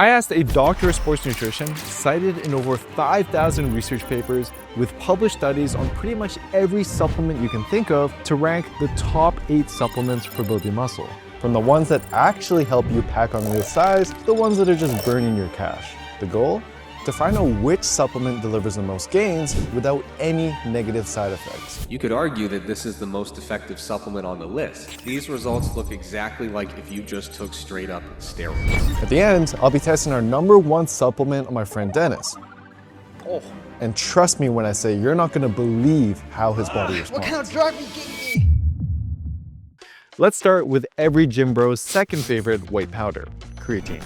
I asked a doctor of sports nutrition, cited in over 5,000 research papers with published studies on pretty much every supplement you can think of, to rank the top 8 supplements for building muscle. From the ones that actually help you pack on real size to the ones that are just burning your cash. The goal? To find out which supplement delivers the most gains without any negative side effects. You could argue that this is the most effective supplement on the list. These results look exactly like if you just took straight up steroids. At the end, I'll be testing our #1 supplement on my friend Dennis. Oh. And trust me when I say you're not gonna believe how his body responds. What kind of drug you gave me? Let's start with every gym bro's second favorite white powder, creatine.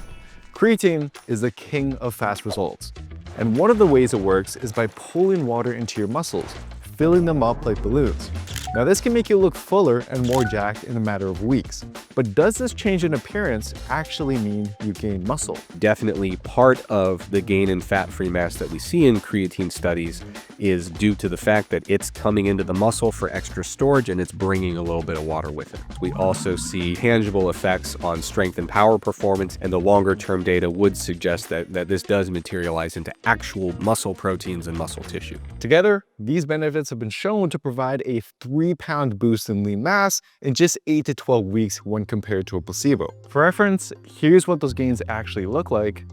Creatine is the king of fast results. And one of the ways it works is by pulling water into your muscles, filling them up like balloons. Now this can make you look fuller and more jacked in a matter of weeks. But does this change in appearance actually mean you gain muscle? Definitely part of the gain in fat-free mass that we see in creatine studies is due to the fact that it's coming into the muscle for extra storage and it's bringing a little bit of water with it. We also see tangible effects on strength and power performance, and the longer-term data would suggest that this does materialize into actual muscle proteins and muscle tissue. Together, these benefits have been shown to provide a 3-pound boost in lean mass in just 8 to 12 weeks when compared to a placebo. For reference, here's what those gains actually look like.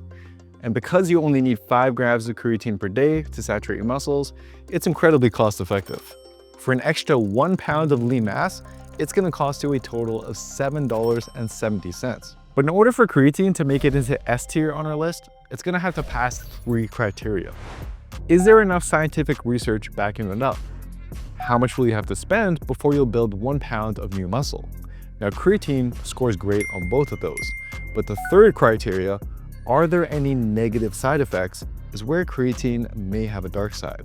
And because you only need 5 grams of creatine per day to saturate your muscles, it's incredibly cost effective. For an extra 1 pound of lean mass, it's gonna cost you a total of $7.70. But in order for creatine to make it into S tier on our list, it's gonna have to pass 3 criteria. Is there enough scientific research backing it up? How much will you have to spend before you'll build 1 pound of new muscle? Now, creatine scores great on both of those. But the third criteria, are there any negative side effects, is where creatine may have a dark side.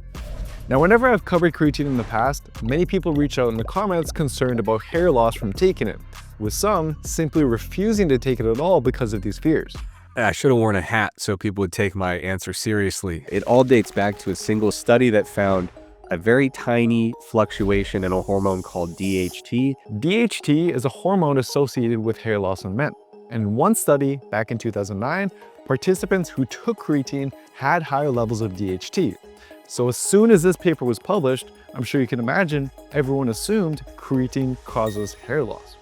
Now, whenever I've covered creatine in the past, many people reach out in the comments concerned about hair loss from taking it, with some simply refusing to take it at all because of these fears. I should have worn a hat so people would take my answer seriously. It all dates back to a single study that found a very tiny fluctuation in a hormone called DHT. DHT is a hormone associated with hair loss in men. And in one study back in 2009, participants who took creatine had higher levels of DHT. So as soon as this paper was published, I'm sure you can imagine, everyone assumed creatine causes hair loss.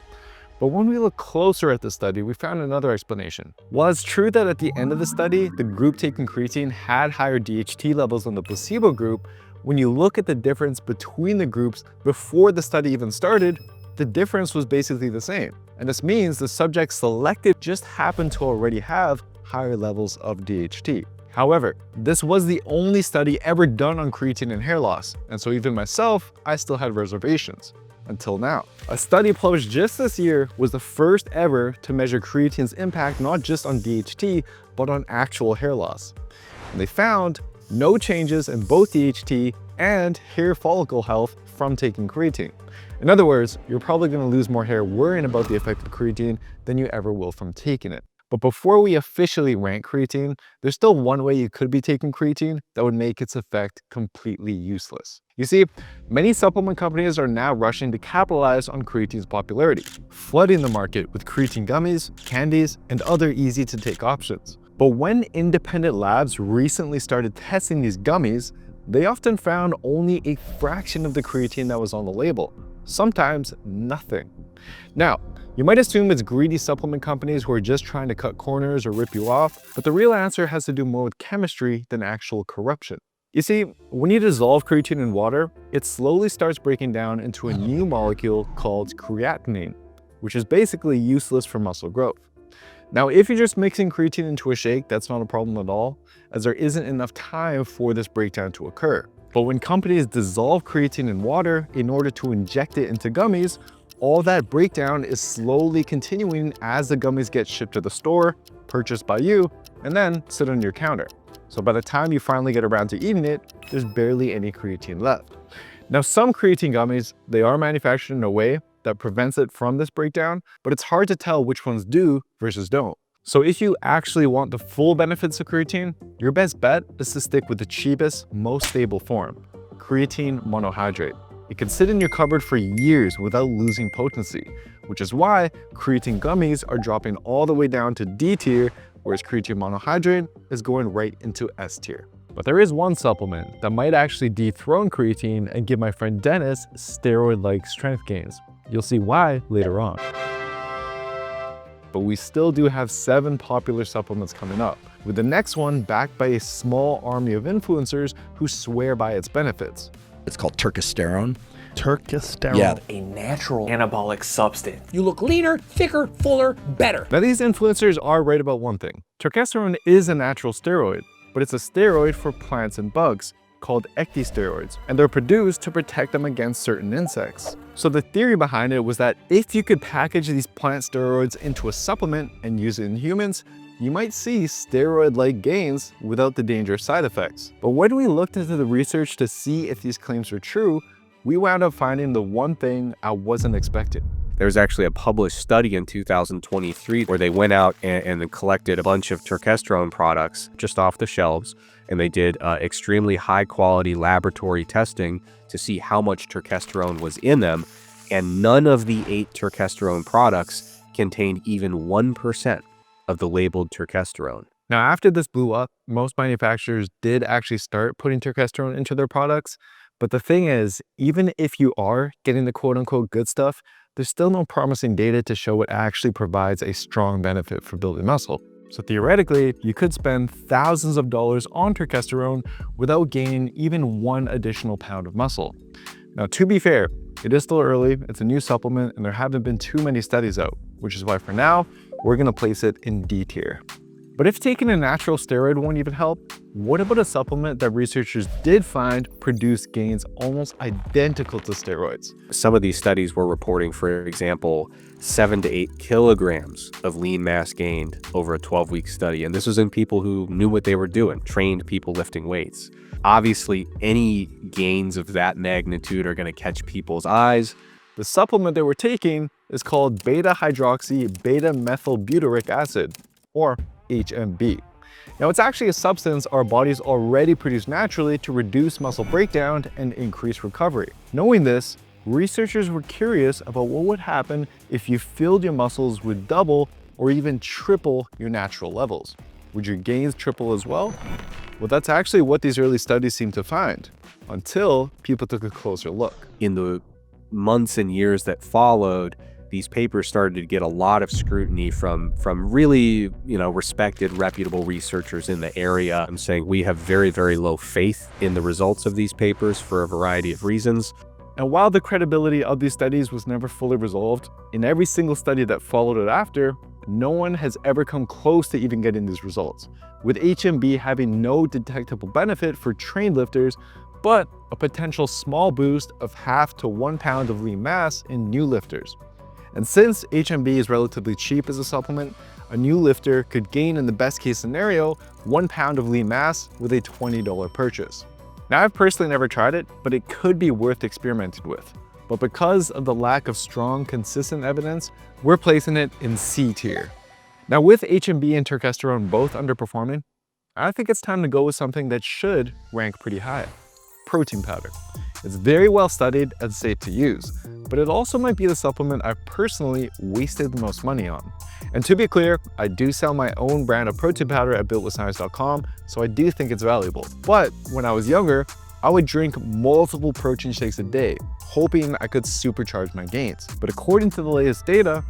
But when we look closer at the study, we found another explanation. While it's true that at the end of the study, the group taking creatine had higher DHT levels than the placebo group, when you look at the difference between the groups before the study even started, the difference was basically the same. And this means the subjects selected just happened to already have higher levels of DHT. However, this was the only study ever done on creatine and hair loss, and so even myself, I still had reservations. Until now. A study published just this year was the first ever to measure creatine's impact not just on DHT, but on actual hair loss. And they found no changes in both DHT and hair follicle health from taking creatine. In other words, you're probably going to lose more hair worrying about the effect of creatine than you ever will from taking it. But before we officially rank creatine, there's still one way you could be taking creatine that would make its effect completely useless. You see, many supplement companies are now rushing to capitalize on creatine's popularity, flooding the market with creatine gummies, candies, and other easy-to-take options. But when independent labs recently started testing these gummies, they often found only a fraction of the creatine that was on the label, sometimes nothing. Now, you might assume it's greedy supplement companies who are just trying to cut corners or rip you off, but the real answer has to do more with chemistry than actual corruption. You see, when you dissolve creatine in water, it slowly starts breaking down into a new molecule called creatinine, which is basically useless for muscle growth. Now, if you're just mixing creatine into a shake, that's not a problem at all, as there isn't enough time for this breakdown to occur. But when companies dissolve creatine in water in order to inject it into gummies, all that breakdown is slowly continuing as the gummies get shipped to the store, purchased by you, and then sit on your counter. So by the time you finally get around to eating it, there's barely any creatine left. Now, some creatine gummies, they are manufactured in a way that prevents it from this breakdown, but it's hard to tell which ones do versus don't. So if you actually want the full benefits of creatine, your best bet is to stick with the cheapest, most stable form, creatine monohydrate. It can sit in your cupboard for years without losing potency, which is why creatine gummies are dropping all the way down to D tier whereas creatine monohydrate is going right into S tier. But there is one supplement that might actually dethrone creatine and give my friend Dennis steroid-like strength gains. You'll see why later on. But we still do have 7 popular supplements coming up, with the next one backed by a small army of influencers who swear by its benefits. It's called Turkesterone. Turkesterone. Yeah. A natural anabolic substance. You look leaner, thicker, fuller, better. Now these influencers are right about one thing. Turkesterone is a natural steroid, but it's a steroid for plants and bugs called ecdysteroids, and they're produced to protect them against certain insects. So the theory behind it was that if you could package these plant steroids into a supplement and use it in humans, you might see steroid-like gains without the dangerous side effects. But when we looked into the research to see if these claims were true, we wound up finding the one thing I wasn't expecting. There's actually a published study in 2023 where they went out and collected a bunch of turkesterone products just off the shelves, and they did extremely high quality laboratory testing to see how much turkesterone was in them, and none of the 8 turkesterone products contained even 1% of the labeled turkesterone. Now, after this blew up, most manufacturers did actually start putting turkesterone into their products. But the thing is, even if you are getting the quote-unquote good stuff, there's still no promising data to show it actually provides a strong benefit for building muscle. So theoretically, you could spend thousands of dollars on turkesterone without gaining even 1 additional pound of muscle. Now, to be fair, it is still early, it's a new supplement, and there haven't been too many studies out, which is why for now, we're gonna place it in D tier. But if taking a natural steroid won't even help, what about a supplement that researchers did find produced gains almost identical to steroids? Some of these studies were reporting, for example, 7 to 8 kilograms of lean mass gained over a 12-week study. And this was in people who knew what they were doing, trained people lifting weights. Obviously, any gains of that magnitude are going to catch people's eyes. The supplement they were taking is called beta-hydroxy beta-methylbutyric acid, or HMB. Now, it's actually a substance our bodies already produce naturally to reduce muscle breakdown and increase recovery. Knowing this, researchers were curious about what would happen if you filled your muscles with double or even triple your natural levels. Would your gains triple as well? Well, that's actually what these early studies seemed to find, until people took a closer look. In the months and years that followed, these papers started to get a lot of scrutiny from really, respected, reputable researchers in the area. I'm saying we have very, very low faith in the results of these papers for a variety of reasons. And while the credibility of these studies was never fully resolved, in every single study that followed it after, no one has ever come close to even getting these results, with HMB having no detectable benefit for trained lifters, but a potential small boost of 0.5 to 1 pound of lean mass in new lifters. And since HMB is relatively cheap as a supplement, a new lifter could gain, in the best case scenario, 1 pound of lean mass with a $20 purchase. Now, I've personally never tried it, but it could be worth experimenting with. But because of the lack of strong, consistent evidence, we're placing it in C tier. Now, with HMB and turkesterone both underperforming, I think it's time to go with something that should rank pretty high: protein powder. It's very well studied and safe to use, but it also might be the supplement I've personally wasted the most money on. And to be clear, I do sell my own brand of protein powder at builtwithscience.com, so I do think it's valuable. But when I was younger, I would drink multiple protein shakes a day, hoping I could supercharge my gains. But according to the latest data,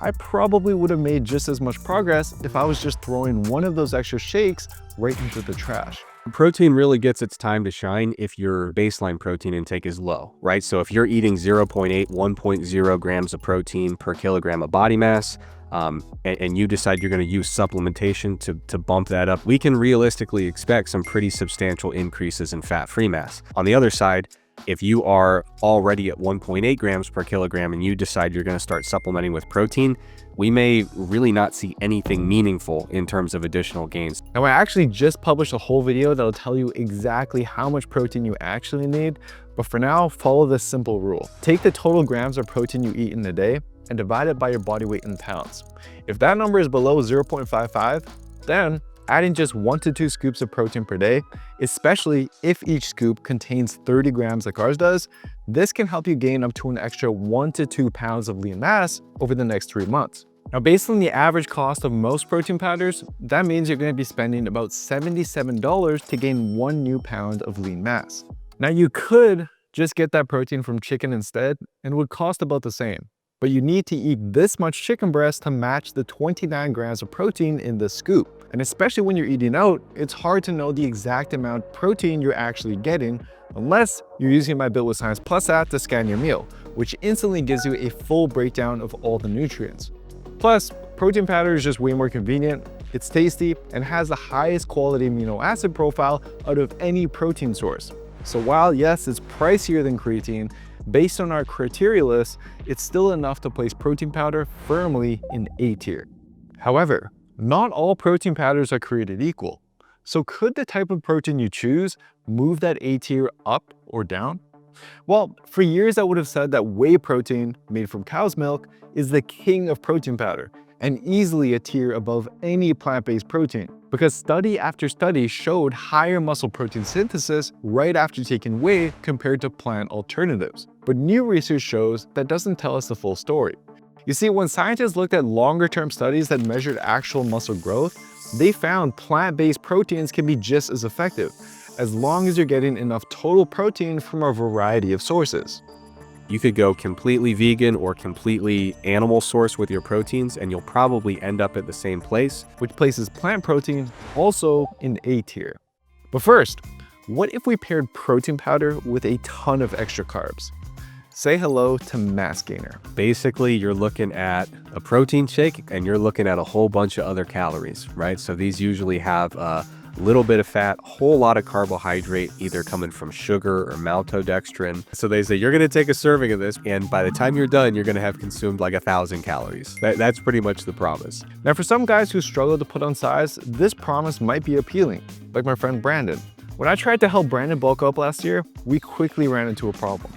I probably would have made just as much progress if I was just throwing one of those extra shakes right into the trash. Protein really gets its time to shine if your baseline protein intake is low, right? So if you're eating 0.8, 1.0 grams of protein per kilogram of body mass, and you decide you're going to use supplementation to bump that up, we can realistically expect some pretty substantial increases in fat-free mass. On the other side, if you are already at 1.8 grams per kilogram and you decide you're going to start supplementing with protein, we may really not see anything meaningful in terms of additional gains. Now, I actually just published a whole video that'll tell you exactly how much protein you actually need, but for now, follow this simple rule. Take the total grams of protein you eat in a day and divide it by your body weight in pounds. If that number is below 0.55, then adding just 1 to 2 scoops of protein per day, especially if each scoop contains 30 grams like ours does, this can help you gain up to an extra 1 to 2 pounds of lean mass over the next 3 months. Now, based on the average cost of most protein powders, that means you're going to be spending about $77 to gain 1 new pound of lean mass. Now, you could just get that protein from chicken instead and it would cost about the same. But you need to eat this much chicken breast to match the 29 grams of protein in the scoop. And especially when you're eating out, it's hard to know the exact amount of protein you're actually getting unless you're using my Built with Science Plus app to scan your meal, which instantly gives you a full breakdown of all the nutrients. Plus, protein powder is just way more convenient, it's tasty, and has the highest quality amino acid profile out of any protein source. So while yes, it's pricier than creatine, based on our criteria list, it's still enough to place protein powder firmly in A tier. However, not all protein powders are created equal. So could the type of protein you choose move that A tier up or down? Well, for years I would have said that whey protein, made from cow's milk, is the king of protein powder and easily a tier above any plant-based protein, because study after study showed higher muscle protein synthesis right after taking whey compared to plant alternatives. But new research shows that doesn't tell us the full story. You see, when scientists looked at longer-term studies that measured actual muscle growth, they found plant-based proteins can be just as effective, as long as you're getting enough total protein from a variety of sources. You could go completely vegan or completely animal source with your proteins, and you'll probably end up at the same place, which places plant protein also in A tier. But first, what if we paired protein powder with a ton of extra carbs? Say hello to Mass Gainer. Basically, you're looking at a protein shake and you're looking at a whole bunch of other calories, right? So these usually have a little bit of fat, a whole lot of carbohydrate, either coming from sugar or maltodextrin. So they say you're going to take a serving of this, and by the time you're done, you're going to have consumed like 1,000 calories. That's pretty much the promise. Now, for some guys who struggle to put on size, this promise might be appealing, like my friend Brandon. When I tried to help Brandon bulk up last year, we quickly ran into a problem.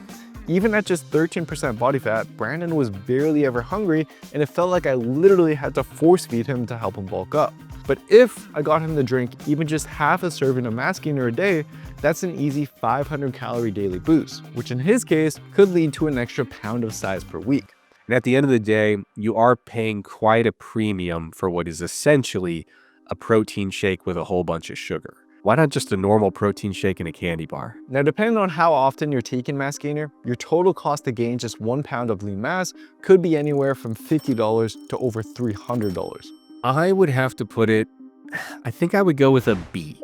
Even at just 13% body fat, Brandon was barely ever hungry, and it felt like I literally had to force feed him to help him bulk up. But if I got him to drink even just half a serving of Mass Gainer a day, that's an easy 500 calorie daily boost, which in his case could lead to an extra pound of size per week. And at the end of the day, you are paying quite a premium for what is essentially a protein shake with a whole bunch of sugar. Why not just a normal protein shake and a candy bar? Now, depending on how often you're taking Mass Gainer, your total cost to gain just 1 pound of lean mass could be anywhere from $50 to over $300. I would have to put it, I think I would go with a B.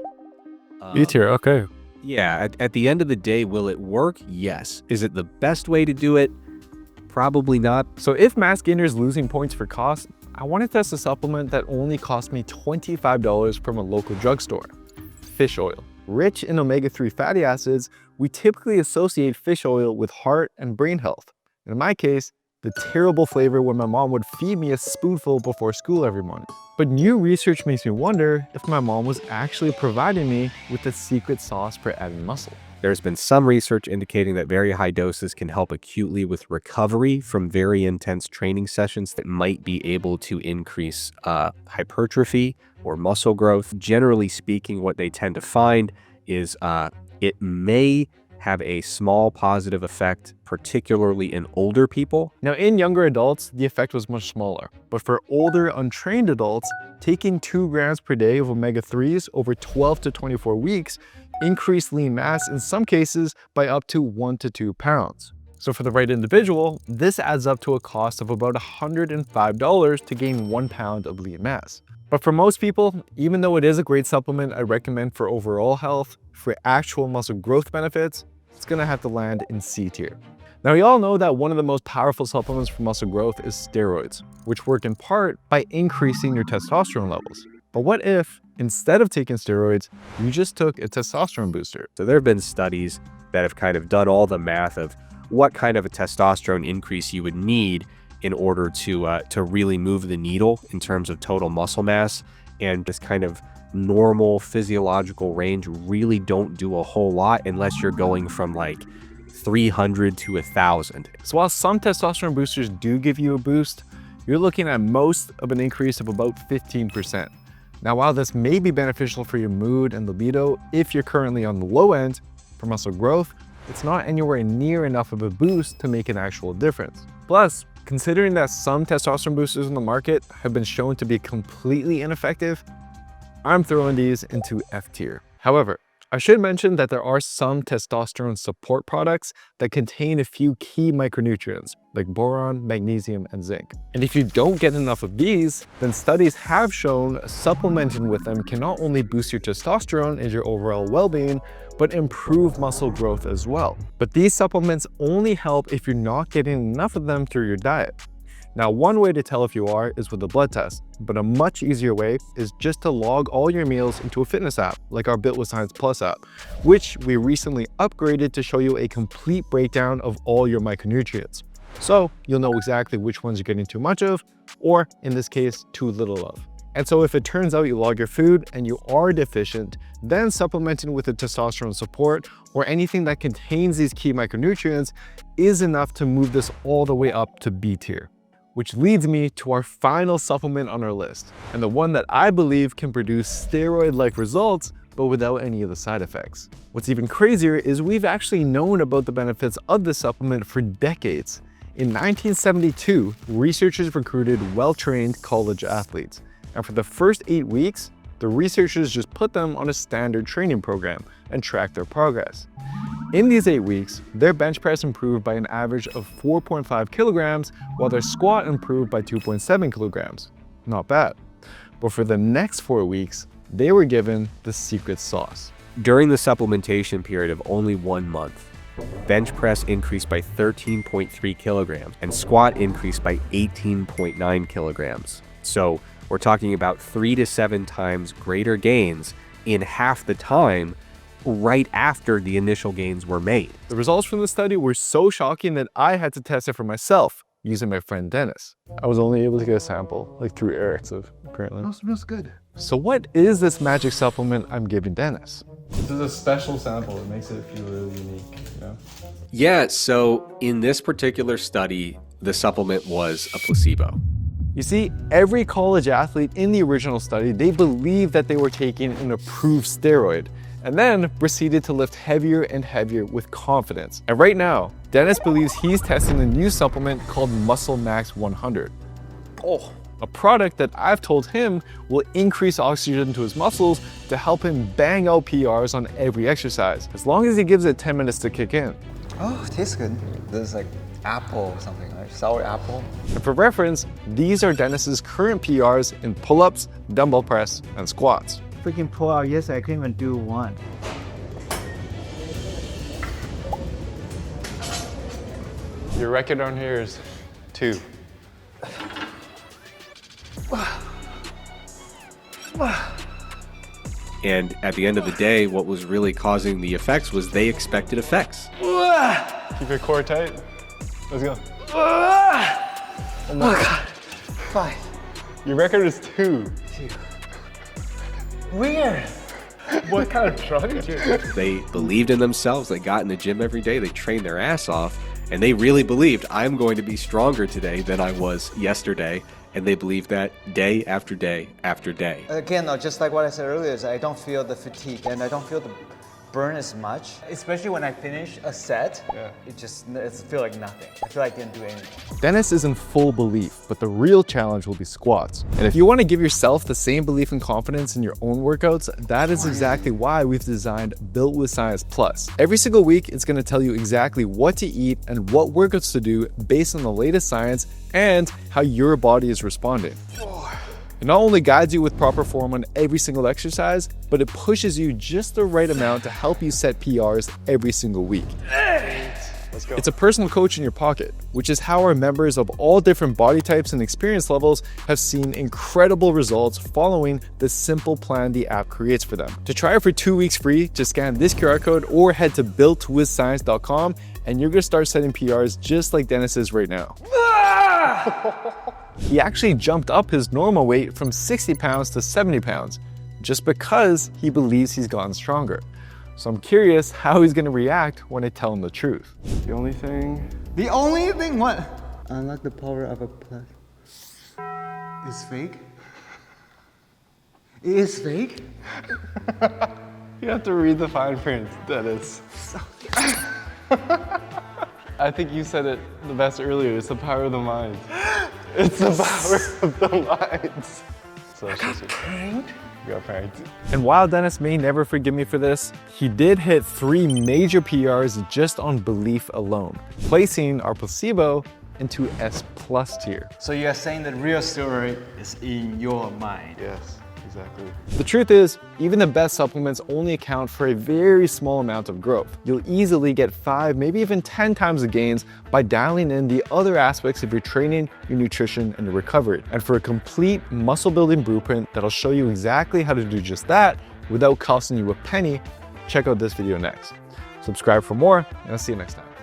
B tier, okay. Yeah, at the end of the day, will it work? Yes. Is it the best way to do it? Probably not. So if Mass Gainer is losing points for cost, I want to test a supplement that only cost me $25 from a local drugstore. Fish oil. Rich in omega-3 fatty acids, we typically associate fish oil with heart and brain health. In my case, the terrible flavor when my mom would feed me a spoonful before school every morning. But new research makes me wonder if my mom was actually providing me with the secret sauce for adding muscle. There's been some research indicating that very high doses can help acutely with recovery from very intense training sessions that might be able to increase hypertrophy or muscle growth. Generally speaking, what they tend to find is it may have a small positive effect, particularly in older people. Now, in younger adults, the effect was much smaller. But for older, untrained adults, taking 2 grams per day of omega-3s over 12 to 24 weeks increased lean mass in some cases by up to 1 to 2 pounds. So for the right individual, this adds up to a cost of about $105 to gain 1 pound of lean mass. But for most people, even though it is a great supplement I recommend for overall health, for actual muscle growth benefits, it's gonna have to land in C tier. Now, we all know that one of the most powerful supplements for muscle growth is steroids, which work in part by increasing your testosterone levels. But what if, instead of taking steroids, you just took a testosterone booster? So there have been studies that have kind of done all the math of what kind of a testosterone increase you would need in order to really move the needle in terms of total muscle mass, and this kind of normal physiological range really don't do a whole lot unless you're going from like 300 to 1,000. So while some testosterone boosters do give you a boost, you're looking at most of an increase of about 15%. Now, while this may be beneficial for your mood and libido if you're currently on the low end, for muscle growth, it's not anywhere near enough of a boost to make an actual difference. Plus, Considering that some testosterone boosters in the market have been shown to be completely ineffective, I'm throwing these into F tier. However, I should mention that there are some testosterone support products that contain a few key micronutrients like boron, magnesium, and zinc. And if you don't get enough of these, then studies have shown supplementing with them can not only boost your testosterone and your overall well-being, but improve muscle growth as well. But these supplements only help if you're not getting enough of them through your diet. Now, one way to tell if you are is with a blood test, but a much easier way is just to log all your meals into a fitness app, like our Built with Science Plus app, which we recently upgraded to show you a complete breakdown of all your micronutrients. So you'll know exactly which ones you're getting too much of, or in this case, too little of. And so if it turns out you log your food and you are deficient, then supplementing with a testosterone support or anything that contains these key micronutrients is enough to move this all the way up to B tier. Which leads me to our final supplement on our list, and the one that I believe can produce steroid-like results, but without any of the side effects. What's even crazier is we've actually known about the benefits of this supplement for decades. In 1972, researchers recruited well-trained college athletes, and for the first 8 weeks, the researchers just put them on a standard training program and tracked their progress. In these 8 weeks, their bench press improved by an average of 4.5 kilograms, while their squat improved by 2.7 kilograms. Not bad. But for the next 4 weeks, they were given the secret sauce. During the supplementation period of only 1 month, bench press increased by 13.3 kilograms and squat increased by 18.9 kilograms. So we're talking about 3 to 7 times greater gains in half the time right after the initial gains were made. The results from the study were so shocking that I had to test it for myself using my friend Dennis. I was only able to get a sample, like through Eric, so apparently. That smells good. So what is this magic supplement I'm giving Dennis? This is a special sample. It makes it feel really unique, you know? Yeah, so in this particular study, the supplement was a placebo. You see, every college athlete in the original study, they believed that they were taking an approved steroid, and then proceeded to lift heavier and heavier with confidence. And right now, Dennis believes he's testing a new supplement called Muscle Max 100. A product that I've told him will increase oxygen to his muscles to help him bang out PRs on every exercise, as long as he gives it 10 minutes to kick in. Oh, it tastes good. This is like apple or something, right? Sour apple. And for reference, these are Dennis's current PRs in pull-ups, dumbbell press, and squats. Freaking pull out, yes, I couldn't even do one. Your record on here is 2. And at the end of the day, what was really causing the effects was they expected effects. Keep your core tight. Let's go. Oh my god. 5. Your record is 2. Weird. What kind of drug did you? They believed in themselves. They got in the gym every day. They trained their ass off. And they really believed, I'm going to be stronger today than I was yesterday. And they believed that day after day after day. Again, no, just like what I said earlier, is I don't feel the fatigue and I don't feel the burn as much. Especially when I finish a set, it feels like nothing. I feel like I didn't do anything. Dennis is in full belief, but the real challenge will be squats. And if you want to give yourself the same belief and confidence in your own workouts, that is exactly why we've designed Built with Science Plus. Every single week, it's going to tell you exactly what to eat and what workouts to do based on the latest science and how your body is responding. It not only guides you with proper form on every single exercise, but it pushes you just the right amount to help you set PRs every single week. Let's go. It's a personal coach in your pocket, which is how our members of all different body types and experience levels have seen incredible results following the simple plan the app creates for them. To try it for 2 weeks free, just scan this QR code or head to builtwithscience.com and you're gonna start setting PRs just like Dennis is right now. He actually jumped up his normal weight from 60 pounds to 70 pounds just because he believes he's gotten stronger. So I'm curious how he's gonna react when I tell him the truth. The only thing What? Unlock the power of a plus. It's fake? It is fake? you have to read the fine print, Dennis. I think you said it the best earlier. It's the power of the mind. It's the power of the mind. So I got pranked. You got pranked. And while Dennis may never forgive me for this, he did hit 3 major PRs just on belief alone, placing our placebo into S+ tier. So you are saying the real story is in your mind. Yes, exactly. The truth is, even the best supplements only account for a very small amount of growth. You'll easily get 5, maybe even 10 times the gains by dialing in the other aspects of your training, your nutrition, and your recovery. And for a complete muscle building blueprint that'll show you exactly how to do just that without costing you a penny, check out this video next. Subscribe for more, and I'll see you next time.